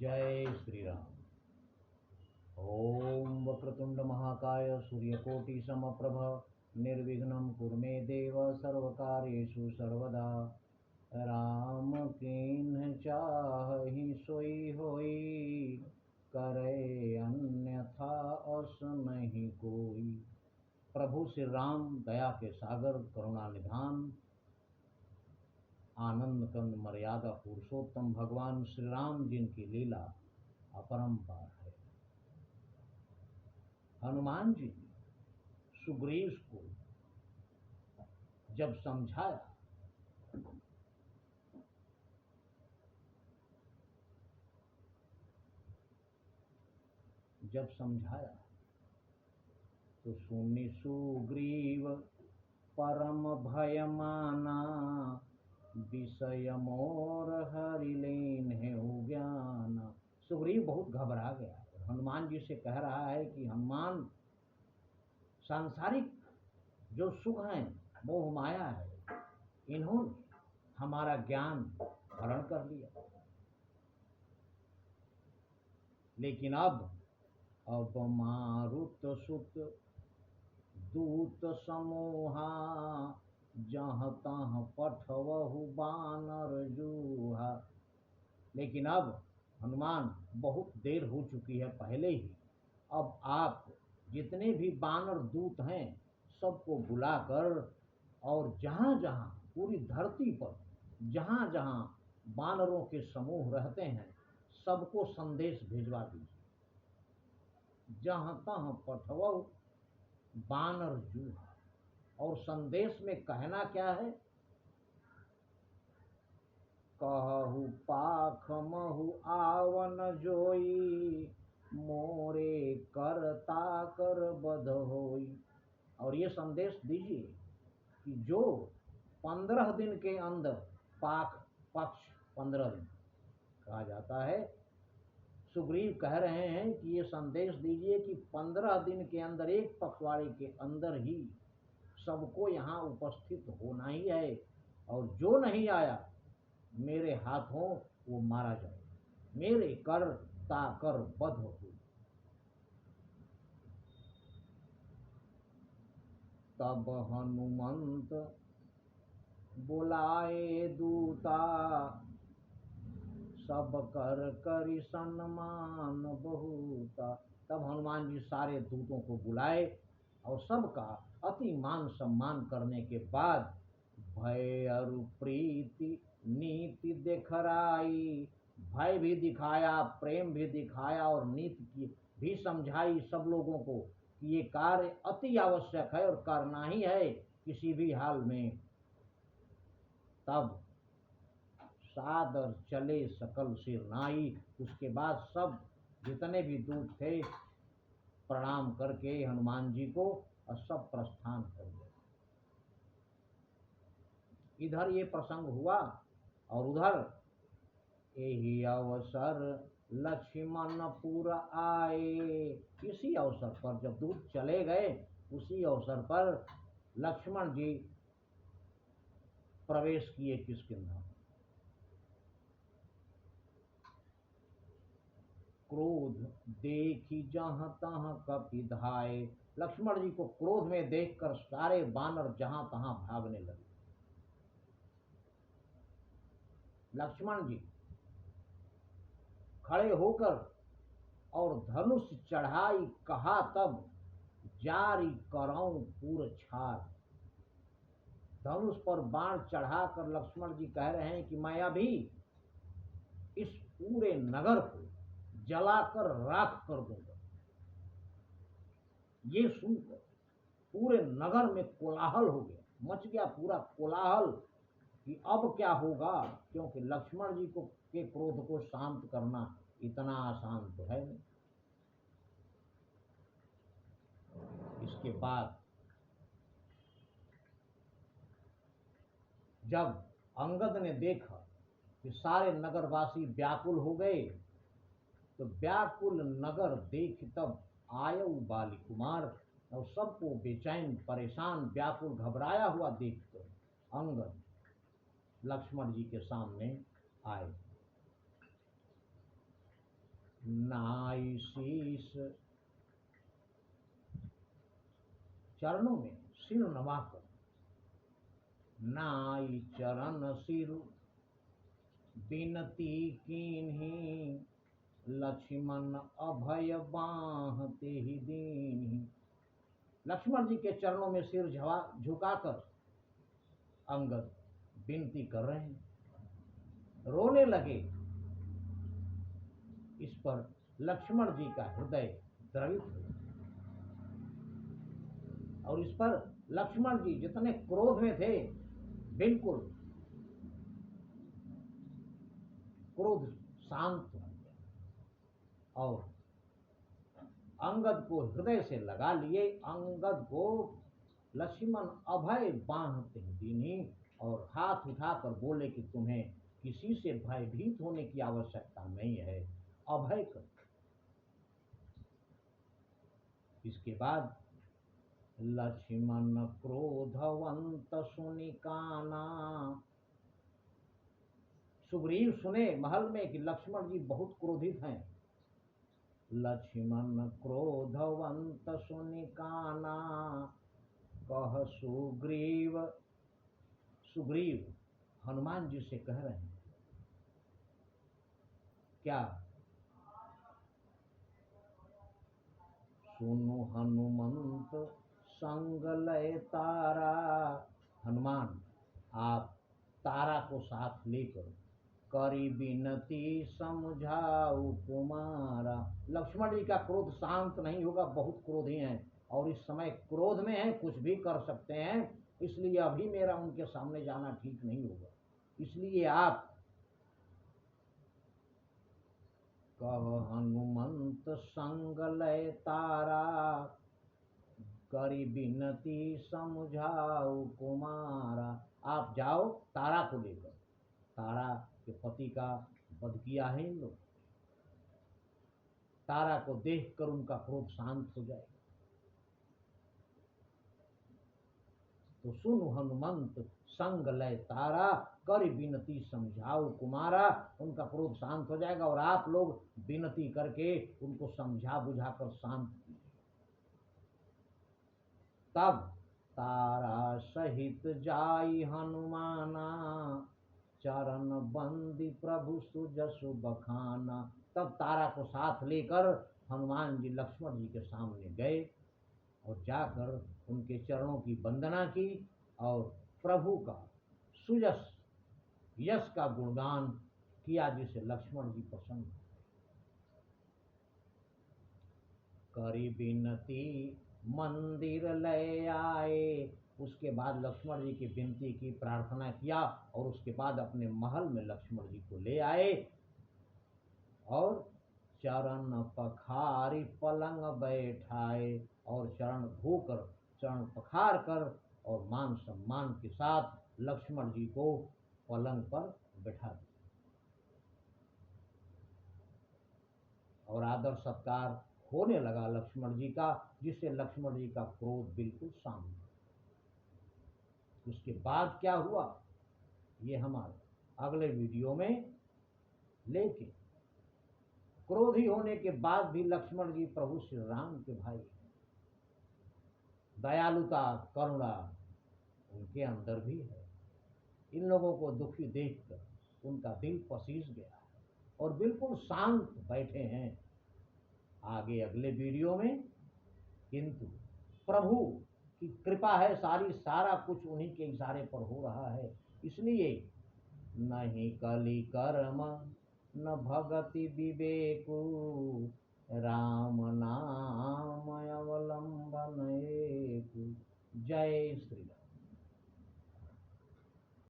जय श्री राम। ओम वक्रतुंड महाकाय सूर्यकोटि समप्रभ निर्विघ्नं कुरु मे देव सर्वकार्येषु सर्वदा। राम कीन्ह चाहि सोई होई, करे अन्यथा अस नहीं कोई। प्रभु श्री राम दया के सागर, करुणा निधान, आनंद कंद मर्यादा पुरुषोत्तम भगवान श्री राम जिनकी लीला अपरंपार है। हनुमान जी ने सुग्रीव को जब समझाया तो सुनि सुग्रीव परम भय माना, विषय मोर हरि लेन्हु ज्ञाना। सुग्रीव बहुत घबरा गया। हनुमान जी से कह रहा है कि हनुमान, सांसारिक जो सुख हैं मोह माया है, इन्होंने हमारा ज्ञान हरण कर लिया। लेकिन अब मारुत सुत दूत समूहा, जहाँ तहाँ पठवहु बानर जूहा। लेकिन अब हनुमान, बहुत देर हो चुकी है पहले ही। अब आप जितने भी बानर दूत हैं सबको बुलाकर, और जहाँ जहाँ पूरी धरती पर जहाँ जहाँ बानरों के समूह रहते हैं सबको संदेश भिजवा दीजिए। जहाँ तहाँ पठवहु बानर जूहा। और संदेश में कहना क्या है? कहु पाखमहु आवन जोई, मोरे करता कर बध होई। और ये संदेश दीजिए कि जो 15 दिन के अंदर, पक्ष 15 दिन कहा जाता है, सुग्रीव कह रहे हैं कि ये संदेश दीजिए कि 15 दिन के अंदर, एक पखवाड़े के अंदर ही सबको यहाँ उपस्थित होना ही है, और जो नहीं आया मेरे हाथों वो मारा जाए, मेरे कर ताकर बध हो। तब हनुमंत बुलाए दूता, सब कर करि सम्मान बहुता। तब हनुमान जी सारे दूतों को बुलाए और सबका अति मान सम्मान करने के बाद भय अरु प्रीति नीति दिखराई। भय भी दिखाया, प्रेम भी दिखाया और नीति की भी समझाई सब लोगों को कि ये कार्य अति आवश्यक है और करना ही है किसी भी हाल में। तब सादर चले सकल सिर नाई। उसके बाद सब जितने भी दूत थे प्रणाम करके हनुमान जी को और सब प्रस्थान कर गए। इधर ये प्रसंग हुआ और उधर यही अवसर लक्ष्मणपुर आए। इसी अवसर पर जब दूत चले गए, उसी अवसर पर लक्ष्मण जी प्रवेश किए किष्किंधा। क्रोध देखी जहाँ तहाँ कपि धाये। लक्ष्मण जी को क्रोध में देखकर सारे बानर जहाँ तहाँ भागने लगे। लक्ष्मण जी खड़े होकर और धनुष चढ़ाई, कहा तब जारी कराऊं पूर छार। धनुष पर बाण चढ़ाकर लक्ष्मण जी कह रहे हैं कि मैं अभी इस पूरे नगर को जलाकर राख कर दूंगा। ये सुनकर पूरे नगर में कोलाहल हो गया, मच गया पूरा कोलाहल कि अब क्या होगा, क्योंकि लक्ष्मण जी को के क्रोध को शांत करना इतना आसान तो है नहीं। इसके बाद जब अंगद ने देखा कि सारे नगरवासी व्याकुल हो गए, तो व्याकुल नगर देख तब आयु बाली कुमार। और सबको बेचैन, परेशान, व्याकुल, घबराया हुआ देखकर अंगद लक्ष्मण जी के सामने आए। नाई शीश, चरणों में सिर नवाकर, नाई चरण सिर बिनती कीन्ही, लक्ष्मण अभय बांहते ही दीन्ही। लक्ष्मण जी के चरणों में सिर झुकाकर अंगद विनती कर रहे हैं, रोने लगे। इस पर लक्ष्मण जी का हृदय द्रवित हुआ और इस पर लक्ष्मण जी जितने क्रोध में थे, बिल्कुल क्रोध शांत हो गया और अंगद को हृदय से लगा लिए। अंगद को लक्ष्मण अभय बांहते दीनी और हाथ उठाकर बोले कि तुम्हें किसी से भयभीत होने की आवश्यकता नहीं है, अभय कर। इसके बाद लक्ष्मण क्रोधवंत सुनि काना, सुग्रीव सुने महल में कि लक्ष्मण जी बहुत क्रोधित हैं। लक्ष्मण क्रोधवंत सुनि काना, कह सुग्रीव, सुग्रीव हनुमान जी से कह रहे हैं क्या, सुनो हनुमंत संग लय तारा, हनुमान आप तारा को साथ लेकर करी बिनती समझाऊ कुमारा। लक्ष्मण जी का क्रोध शांत नहीं होगा, बहुत क्रोधी हैं और इस समय क्रोध में हैं, कुछ भी कर सकते हैं, इसलिए अभी मेरा उनके सामने जाना ठीक नहीं होगा। इसलिए आप कह हनुमंत संग लय तारा, करी बिनती समझाऊ कुमारा। आप जाओ तारा को लेकर, तारा के पति का वध किया है इन लोग, तारा को देखकर उनका क्रोध शांत हो जाएगा। तो सुनो हनुमंत संग लय तारा, कर बिनती समझाओ कुमारा। उनका क्रोध शांत हो जाएगा और आप लोग विनती करके उनको समझा बुझाकर शांत कीजिए। तब तारा सहित जाई हनुमाना, चरण बंदी प्रभु सुजसु बखाना। तब तारा को साथ लेकर हनुमान जी लक्ष्मण जी के सामने गए और जाकर उनके चरणों की वंदना की और प्रभु का सुजस यश का गुणगान किया, जिसे लक्ष्मण जी पसंद करी बिनती मंदिर ले आए। उसके बाद लक्ष्मण जी की विनती की, प्रार्थना किया और उसके बाद अपने महल में लक्ष्मण जी को ले आए और चरण पखारी पलंग बैठाए और चरण धोकर, चरण पखार कर और मान सम्मान के साथ लक्ष्मण जी को पलंग पर बैठा दिया और आदर सत्कार होने लगा लक्ष्मण जी का, जिससे लक्ष्मण जी का क्रोध बिल्कुल शांत। उसके बाद क्या हुआ ये हमारे अगले वीडियो में, लेकिन क्रोधी होने के बाद भी लक्ष्मण जी प्रभु श्री राम के भाई, दयालुता करुणा उनके अंदर भी है। इन लोगों को दुखी देखकर उनका दिल पसीज गया और बिल्कुल शांत बैठे हैं। आगे अगले वीडियो में, किंतु प्रभु की कृपा है सारी, सारा कुछ उन्हीं के इशारे पर हो रहा है। इसलिए नहीं कली कर्म न भगति विवेकु, राम नाम अवलंबन एक। जय श्री